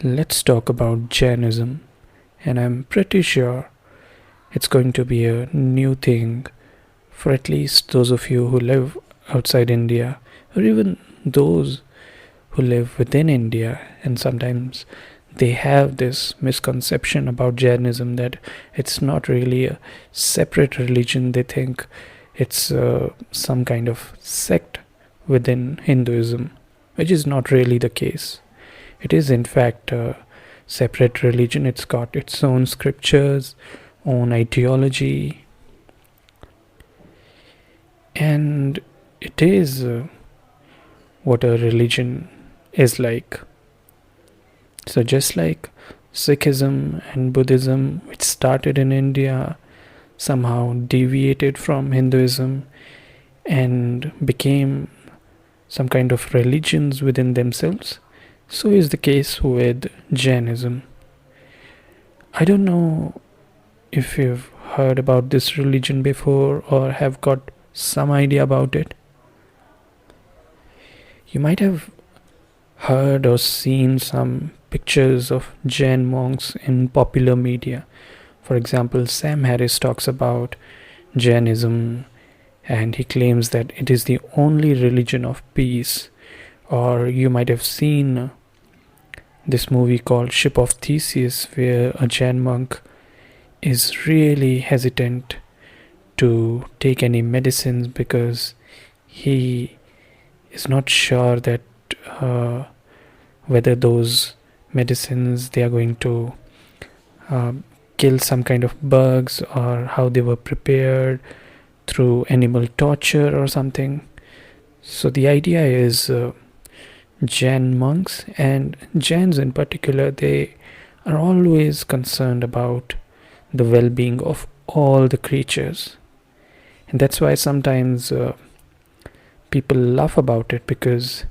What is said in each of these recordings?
let's talk about Jainism, and I'm pretty sure it's going to be a new thing for at least those of you who live outside India, or even those who live within India. And sometimes they have this misconception about Jainism that it's not really a separate religion. They think it's some kind of sect within Hinduism, which is not really the case. It is, in fact, a separate religion. It's got its own scriptures, own ideology, and it is what a religion is like. So, just like Sikhism and Buddhism, which started in India, somehow deviated from Hinduism and became some kind of religions within themselves, so is the case with Jainism. I don't know if you've heard about this religion before or have got some idea about it. You might have heard or seen some pictures of Jain monks in popular media. For example, Sam Harris talks about Jainism and he claims that it is the only religion of peace. Or you might have seen this movie called Ship of Theseus, where a Jain monk is really hesitant to take any medicines because he is not sure that whether those medicines they are going to kill some kind of bugs, or how they were prepared through animal torture or something. So the idea is Jain monks and Jains in particular, they are always concerned about the well-being of all the creatures, and that's why sometimes people laugh about it, because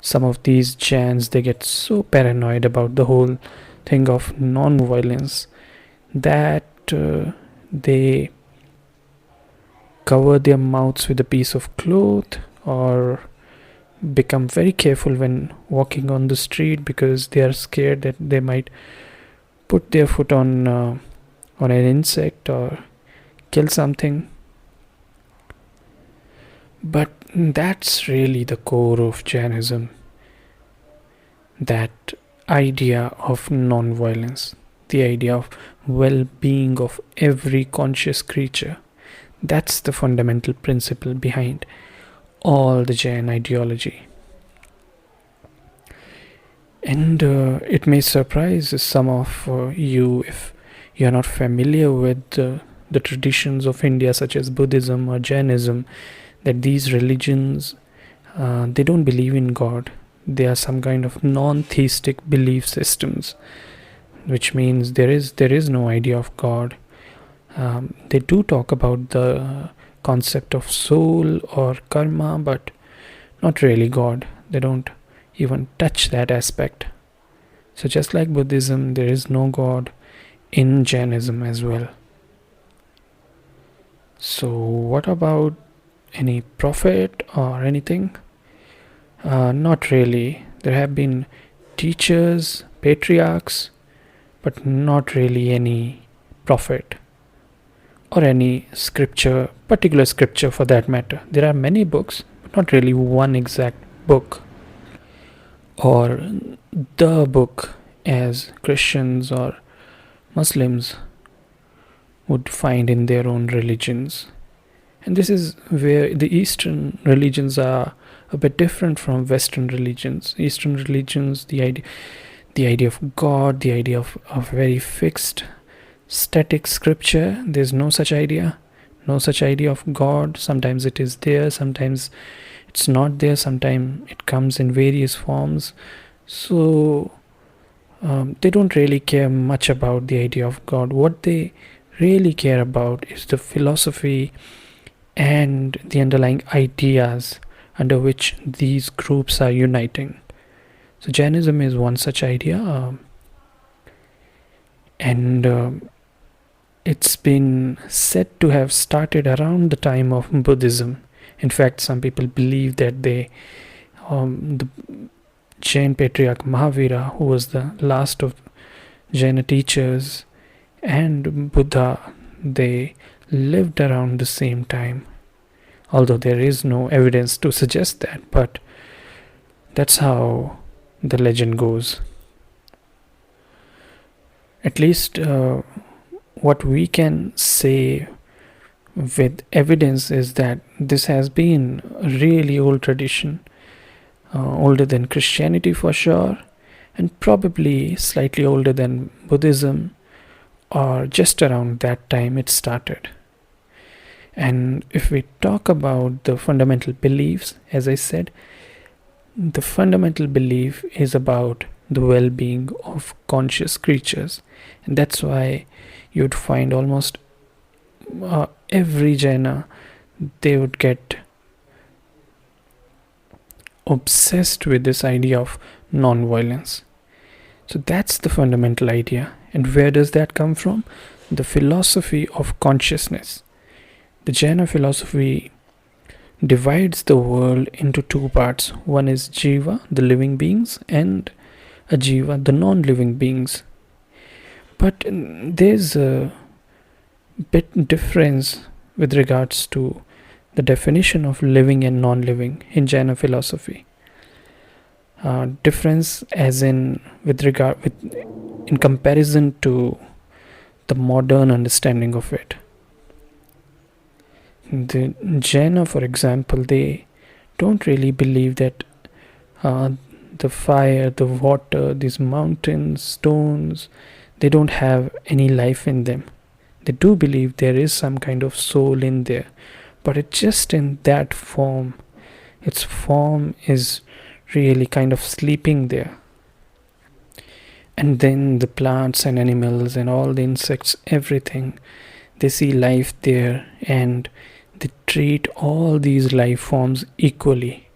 some of these Jains, they get so paranoid about the whole thing of non-violence that they cover their mouths with a piece of cloth, or become very careful when walking on the street because they are scared that they might put their foot on an insect or kill something. But that's really the core of Jainism, that idea of non-violence, the idea of well-being of every conscious creature. That's the fundamental principle behind all the Jain ideology. And it may surprise some of you if you're not familiar with the traditions of India, such as Buddhism or Jainism, that these religions, they don't believe in God. They are some kind of non-theistic belief systems, which means there is no idea of God. They do talk about the concept of soul or karma, but not really God. They don't even touch that aspect. So just like Buddhism, there is no God in Jainism as well. So what about any prophet or anything? Not really. There have been teachers, patriarchs, but not really any prophet or any scripture, particular scripture for that matter. There are many books, but not really one exact book, or the book as Christians or Muslims would find in their own religions. And this is where the Eastern religions are a bit different from Western religions. Eastern religions, the idea of God, the idea of a very fixed, static scripture. There's no such idea of God. Sometimes it is there, sometimes it's not there, sometimes it comes in various forms. So they don't really care much about the idea of God. What they really care about is the philosophy and the underlying ideas under which these groups are uniting. So Jainism is one such idea, and it's been said to have started around the time of Buddhism. In fact, some people believe that the Jain patriarch Mahavira, who was the last of Jaina teachers, and Buddha, they lived around the same time. Although there is no evidence to suggest that, but that's how the legend goes. At least what we can say with evidence is that this has been a really old tradition, older than Christianity for sure, and probably slightly older than Buddhism, or just around that time it started. And if we talk about the fundamental beliefs, as I said, the fundamental belief is about the well being of conscious creatures, and that's why you'd find almost every Jaina, they would get obsessed with this idea of non-violence. So that's the fundamental idea. And where does that come from? The philosophy of consciousness. The Jaina philosophy divides the world into two parts. One is Jiva, the living beings, and Ajiva, the non-living beings. But there's a bit difference with regards to the definition of living and non-living in Jaina philosophy. Difference as in in comparison to the modern understanding of it. The Jaina, for example, they don't really believe that the fire, the water, these mountains, stones, they don't have any life in them. They do believe there is some kind of soul in there, but it's just in that form. Its form is really kind of sleeping there. And then the plants and animals and all the insects, everything, they see life there, and they treat all these life forms equally.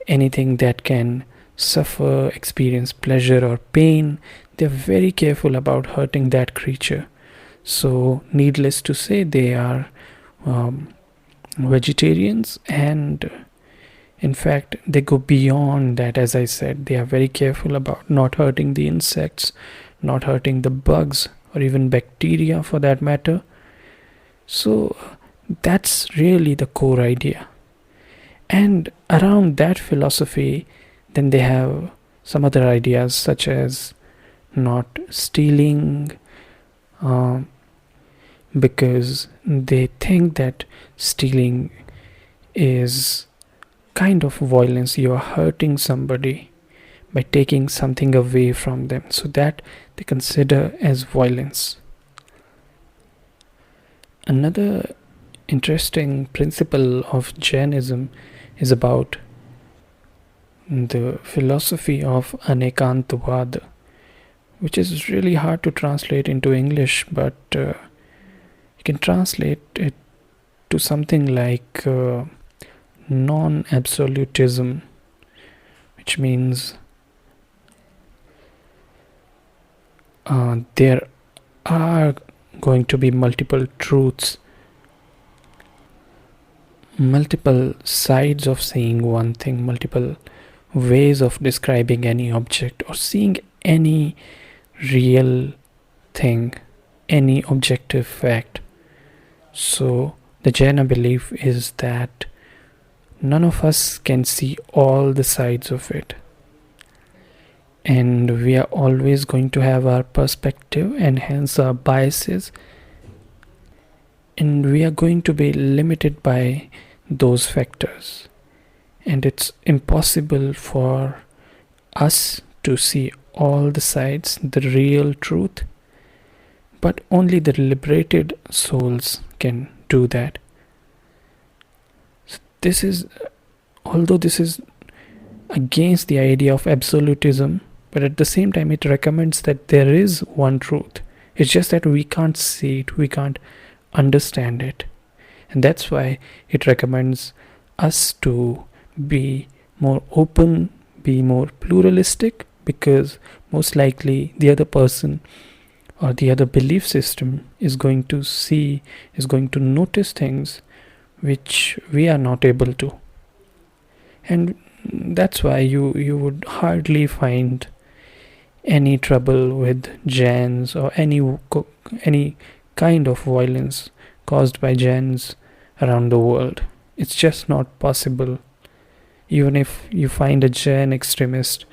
Anything that can suffer, experience pleasure or pain, they're very careful about hurting that creature. So needless to say, they are vegetarians, and in fact they go beyond that. As I said, they are very careful about not hurting the insects, not hurting the bugs, or even bacteria for that matter. So that's really the core idea. And around that philosophy, then they have some other ideas such as not stealing, because they think that stealing is kind of violence. You are hurting somebody by taking something away from them, so that they consider as violence. Another interesting principle of Jainism is about the philosophy of Anekantavad, which is really hard to translate into English, but you can translate it to something like non-absolutism, which means there are going to be multiple truths, multiple sides of seeing one thing, multiple ways of describing any object or seeing any real thing, any objective fact. So the Jaina belief is that none of us can see all the sides of it, and we are always going to have our perspective and hence our biases, and we are going to be limited by those factors, and it's impossible for us to see all the sides, the real truth, but only the liberated souls can do that. So although this is against the idea of absolutism, but at the same time it recommends that there is one truth. It's just that we can't see it, we can't understand it, and that's why it recommends us to be more open, be more pluralistic, because most likely the other person or the other belief system is going to notice things which we are not able to. And That's why you would hardly find any trouble with Jains or any kind of violence caused by Jains around the world. It's just not possible. Even if you find a Jain extremist,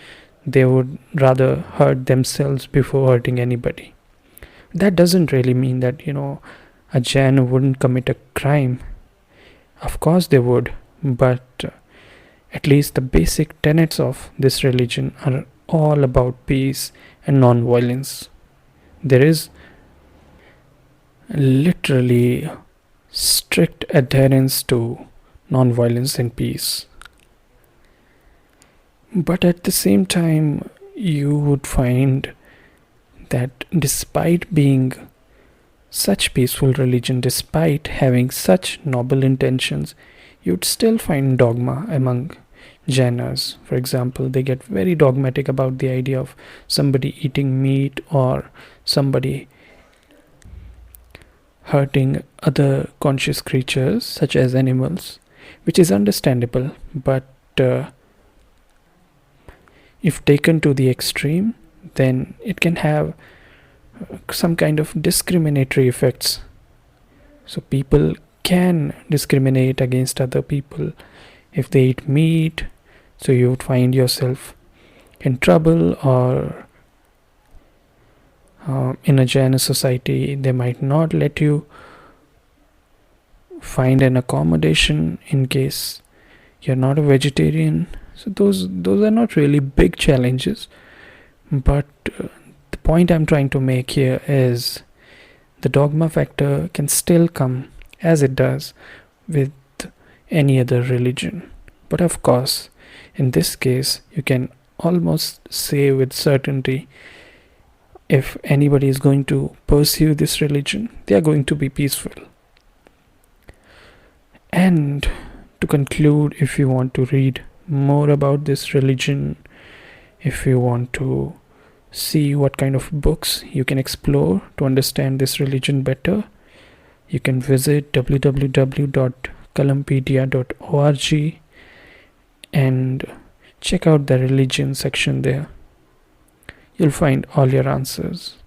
they would rather hurt themselves before hurting anybody. That doesn't really mean that, a Jain wouldn't commit a crime. Of course they would, but at least the basic tenets of this religion are all about peace and non-violence. There is literally strict adherence to non-violence and peace. But at the same time, you would find that despite being such peaceful religion, despite having such noble intentions, you'd still find dogma among Jainas. For example, they get very dogmatic about the idea of somebody eating meat or somebody hurting other conscious creatures such as animals, which is understandable, but if taken to the extreme, then it can have some kind of discriminatory effects. So people can discriminate against other people if they eat meat, so you would find yourself in trouble, or in a Jaina society they might not let you find an accommodation in case you're not a vegetarian. So those are not really big challenges, but the point I'm trying to make here is the dogma factor can still come, as it does with any other religion. But of course, in this case, you can almost say with certainty, if anybody is going to pursue this religion, they are going to be peaceful. And to conclude, if you want to read more about this religion, if you want to see what kind of books you can explore to understand this religion better, you can visit www.kalampedia.org and check out the religion section there. You'll find all your answers.